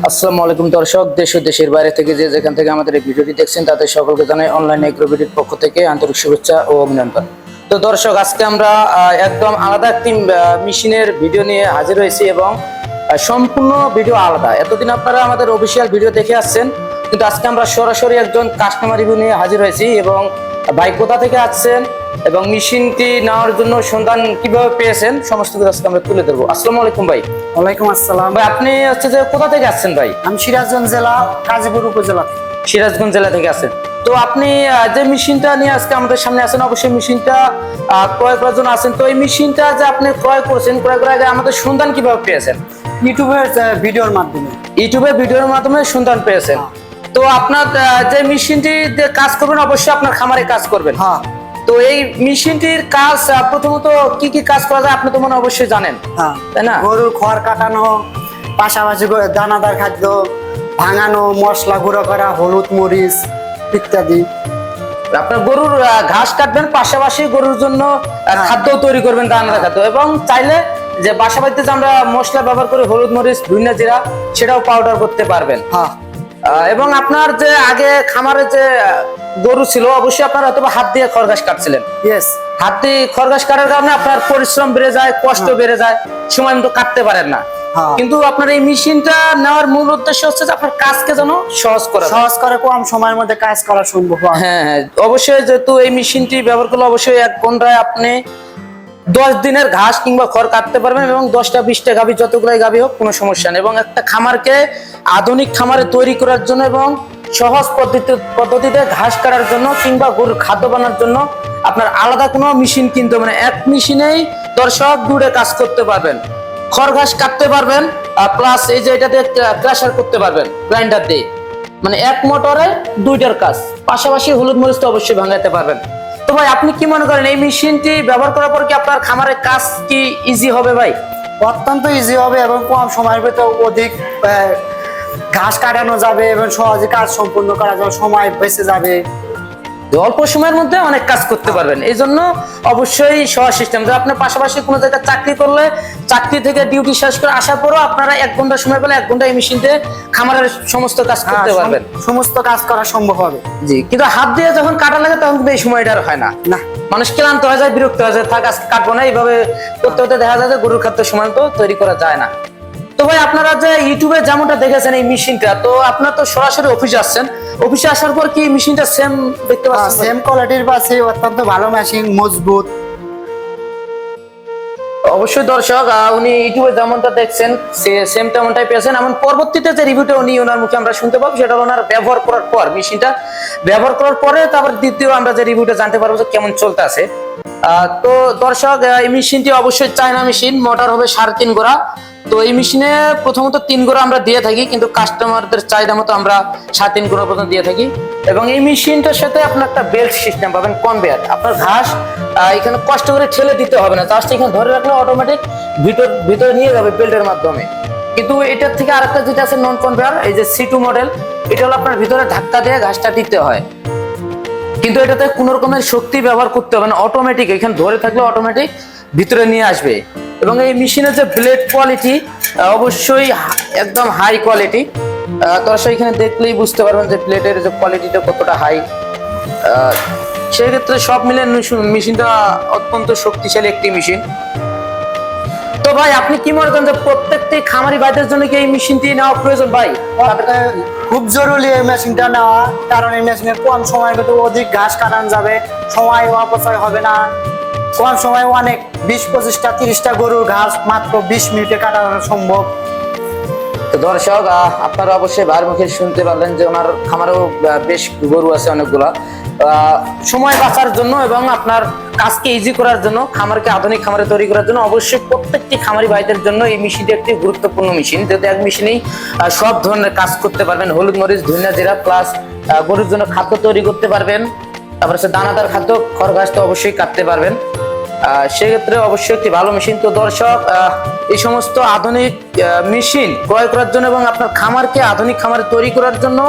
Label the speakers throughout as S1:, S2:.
S1: আসসালামু আলাইকুম দর্শক, দেশ ও দেশের বাইরে থেকে যে যেখান থেকে আমাদের এই ভিডিওটি দেখছেন তাদের সকলকে জানাই অনলাইন এগ্রোবিডির পক্ষ থেকে আন্তরিক শুভেচ্ছা ও অভিনন্দন। তো দর্শক, আজকে আমরা একদম আলাদা একটি মেশিনের ভিডিও নিয়ে হাজির হয়েছি এবং সম্পূর্ণ ভিডিও আলাদা। এতদিন আপনারা আমাদের অফিসিয়াল ভিডিও দেখে আসছেন, কিন্তু আজকে আমরা সরাসরি একজন কাস্টমার রিভিউ নিয়ে হাজির হয়েছি এবং ভাই কোথা থেকে আসছেন এবং মেশিনটি নেওয়ার জন্য সন্ধান কিভাবে পেয়েছেন সমস্ত কিছু আজকে আমরা তুলে ধরবো। আসসালামু আলাইকুম ভাই।
S2: ওয়ালাইকুম আসসালাম।
S1: ভাই, আপনি হচ্ছে যে কোথা থেকে আসছেন ভাই?
S2: আমি সিরাজগঞ্জ জেলা কাজীপুর উপজেলা থেকে।
S1: সিরাজগঞ্জ জেলা থেকে আসেন। তো আপনি যে মেশিনটা নিয়ে আজকে আমাদের সামনে আসেন, অবশ্যই মেশিনটা ক্রয় করার জন্য আসেন। তো এই মেশিনটা যে আপনি ক্রয় করছেন, ক্রয় করার আগে আমাদের সন্ধান কিভাবে পেয়েছেন?
S2: ইউটিউবের ভিডিওর মাধ্যমে।
S1: ইউটিউবের ভিডিওর মাধ্যমে সন্ধান পেয়েছেন। তো আপনার যে মেশিনটি যে কাজ করবেন, অবশ্যই আপনার খামারে কাজ করবেন।
S2: হ্যাঁ।
S1: তো এই মেশিনটির কাজ প্রথমত কি কি কাজ করা যায় আপনি তো মনে অবশ্যই জানেন,
S2: হ্যাঁ,
S1: তাই না?
S2: গরুর খড় কাটানো, পাশাপাশি দানাদার খাদ্য ভাঙানো, মশলা গুঁড়ো করা, হলুদ মরিচ ইত্যাদি।
S1: আপনার গরুর ঘাস কাটবেন, পাশাপাশি গরুর জন্য খাদ্য তৈরি করবেন, দানাদার খাদ্য। এবং চাইলে যে বাসা বাড়িতে যে আমরা মশলা ব্যবহার করি, হলুদ মরিচ ধনিয়া জিরা, সেটাও পাউডার করতে পারবেন।
S2: হ্যাঁ।
S1: এবং আপনার যে আগে খামারে যে গরু ছিল, অবশ্যই আপনার হয়তো হাত দিয়ে খড়ঘাস কাটছিলেন।
S2: ইয়েস।
S1: হাত দিয়ে খড়ঘাস কাটার কারণে আপনার পরিশ্রম বেড়ে যায়, কষ্ট বেড়ে যায়, সময় মতো কাটতে পারেন না। কিন্তু আপনার এই মেশিনটা নেওয়ার মূল উদ্দেশ্য হচ্ছে যে আপনার কাজকে যেন সহজ করে
S2: কম সময়ের মধ্যে কাজ করা সম্ভব হয়।
S1: হ্যাঁ, অবশ্যই। যেহেতু এই মেশিনটি ব্যবহার করলে অবশ্যই 1 ঘন্টায় আপনি 10 দিনের ঘাস কিংবা খড় কাটতে পারবেন এবং 10টা 20টা গাভী, যতগুলাই গাভী হোক কোনো সমস্যা নেই। এবং একটা খামারকে আধুনিক খামারে তৈরি করার জন্য এবং সহজ পদ্ধতিতে ঘাস কাটার জন্য কিংবা গরুর খাদ্য বানানোর জন্য আপনার আলাদা কোনো মেশিন কিনতে হবে না। এক মেশিনেই দর্শক দূরে কাজ করতে পারবেন, খড় ঘাস কাটতে পারবেন, প্লাস এই যে এটাতে ক্রাশার করতে পারবেন গ্রাইন্ডার দিয়ে। মানে এক মোটরে 2টার কাজ, পাশাপাশি হলুদ মরিচ তো অবশ্যই ভাঙাইতে পারবেন। তো ভাই, আপনি কি মনে করেন এই মেশিনটি ব্যবহার করার পর কি আপনার খামারের কাজ কি ইজি হবে ভাই?
S2: অত্যন্ত ইজি হবে এবং কম সময়ের ভিতরে অধিক ঘাস কাটানো যাবে এবং সহজে কাজ সম্পূর্ণ করা যাবে, সময় বেঁচে যাবে।
S1: অল্প সময়ের মধ্যে অনেক কাজ করতে পারবেন। এই জন্য অবশ্যই সহজ সিস্টেম। যে আপনার পাশাপাশি কোনো জায়গায় চাকরি করলে, চাকরি থেকে ডিউটি শেষ করে আসার পরও আপনারা 1 ঘন্টা সময় পেলে 1 ঘন্টা এই মেশিন দিয়ে খামারের সমস্ত কাজ করতে পারবেন।
S2: সমস্ত কাজ করা সম্ভব হবে।
S1: জি, কিন্তু হাত দিয়ে যখন কাটা লাগে তখন কিন্তু এই সময়টা আর হয় না। মানুষ ক্লান্ত হয়ে যায়, বিরক্ত হয়ে যায়, থাক আজকে কাটবো না। এইভাবে করতে করতে দেখা যায় যে গরুর খাদ্য সময় তো তৈরি করা যায় না। তো ভাই, আপনারা যে ইউটিউবে যেমনটা দেখেছেন এই মেশিনটা, তো আপনারা তো সরাসরি অফিসে আসছেন, অফিসে আসার পর কি মেশিনটা সেম দেখতে পাচ্ছেন?
S2: সেম কোয়ালিটির পাশে অত্যন্ত ভালো মেশিন, মজবুত।
S1: অবশ্যই দর্শক, উনি ইউটিউবে যেমনটা দেখছেন সেম তেমনটাই পেয়েছেন। এমন পরবর্তীতে যে রিভিউটা উনি ওনার মুখে আমরা শুনতে পাবো, সেটা ওনার ব্যবহার করার পর, মেশিনটা ব্যবহার করার পরে তারপর দ্বিতীয় আমরা যে রিভিউটা জানতে পারবো যে কেমন চলতে আছে। তো দর্শক, এই মেশিনটি অবশ্যই চায়না মেশিন, মোটর হবে 3.5 গোড়া। তো এই মেশিনে প্রথমত 3 গোড়া আমরা দিয়ে থাকি, কিন্তু কাস্টমারদের চাহিদা মতো আমরা 3.5 গোড়া পর্যন্ত দিয়ে থাকি। এবং এই মেশিনটার সাথে আপনার একটা বেল্ট সিস্টেম পাবেন, কনভেয়ার। আপনার ঘাস এখানে কষ্ট করে ঠেলে দিতে হবে না, জাস্ট এখানে ধরে রাখলে অটোমেটিক ভিতরে নিয়ে যাবে বেল্টের মাধ্যমে। কিন্তু এটার থেকে আরেকটা যেটা আছে নন কনভেয়ার, এই যে C2 মডেল, এটা হলো আপনার ভিতরে ধাক্কা দিয়ে ঘাসটা দিতে হয়, কিন্তু এটাতে কোনো রকমের শক্তি ব্যবহার করতে হবে না, অটোমেটিক এখানে ধরে থাকলে অটোমেটিক ভিতরে নিয়ে আসবে। এবং এই মেশিনের যে ব্লেড কোয়ালিটি, অবশ্যই একদম হাই কোয়ালিটি। দর্শক এখানে দেখলেই বুঝতে পারবেন যে প্লেটের যে কোয়ালিটিটা কতটা হাই। সেই ক্ষেত্রে সব মিলে মেশিনটা অত্যন্ত শক্তিশালী একটি মেশিন। তো ভাই, আপনি কি মনে করেন যে প্রত্যেকটি খামারি ভাইদের জন্য কি এই মেশিনটি নেওয়া প্রয়োজন ভাই?
S2: খুব জরুরি এই মেশিনটা নেওয়া, কারণ এই মেশিনে কম সময়ের ভিতরে অধিক ঘাস কাটানো যাবে, সময় অপচয় হবে না। কম সময় অনেক 20-25টা 30টা গরুর ঘাস মাত্র 20 মিনিটে কাটানো সম্ভব।
S1: তো দর্শক, আপনারা অবশ্যই ভাইয়ের মুখে শুনতে পারলেন যে ওনার খামারেও বেশ গরু আছে অনেকগুলা। সময় বাঁচার জন্য এবং আপনার কাজকে ইজি করার জন্য, খামারকে আধুনিক খামারে তৈরি করার জন্য অবশ্যই প্রত্যেকটি খামারি ভাইদের জন্য এই মেশিনটি একটি গুরুত্বপূর্ণ মেশিন। যেহেতু এক মেশিনেই সব ধরনের কাজ করতে পারবেন, হলুদ মরিচ ধনিয়া জিরা, প্লাস গরুর জন্য খাদ্য তৈরি করতে পারবেন, তারপরে সে দানাদার খাদ্য খড় ঘাস তো অবশ্যই কাটতে পারবেন। সেক্ষেত্রে অবশ্যই একটি ভালো মেশিন। তো দর্শক, এই সমস্ত আধুনিক মেশিন ক্রয় করার জন্য এবং আপনার খামারকে আধুনিক খামারে তৈরি করার জন্য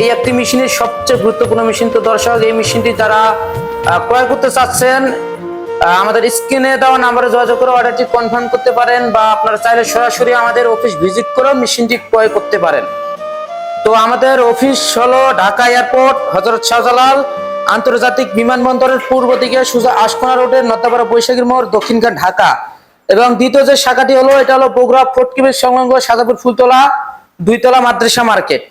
S1: এই একটি মেশিনের সবচেয়ে গুরুত্বপূর্ণ মেশিন। তো দর্শক, এই মেশিনটি যারা ক্রয় করতে চাচ্ছেন, আমাদের স্ক্রিনে দেওয়া নাম্বারে যোগাযোগ করে অর্ডারটি কনফার্ম করতে পারেন, বা আপনারা চাইলে সরাসরি আমাদের অফিস ভিজিট করে মেশিনটি ক্রয় করতে পারেন। তো আমাদের অফিস হলো ঢাকা এয়ারপোর্ট, হযরত শাহজালাল আন্তর্জাতিক বিমানবন্দরের পূর্ব দিকে সোজা আশকোনা রোডের নতাপাড়া বৈশাখীর মোড়, দক্ষিণখান ঢাকা। এবং দ্বিতীয় যে শাখাটি হলো, এটা হলো বগুড়া ফোর্ট কিবির সংলগ্ন সাজাপুর ফুলতলা 2 তলা মাদ্রাসা মার্কেট।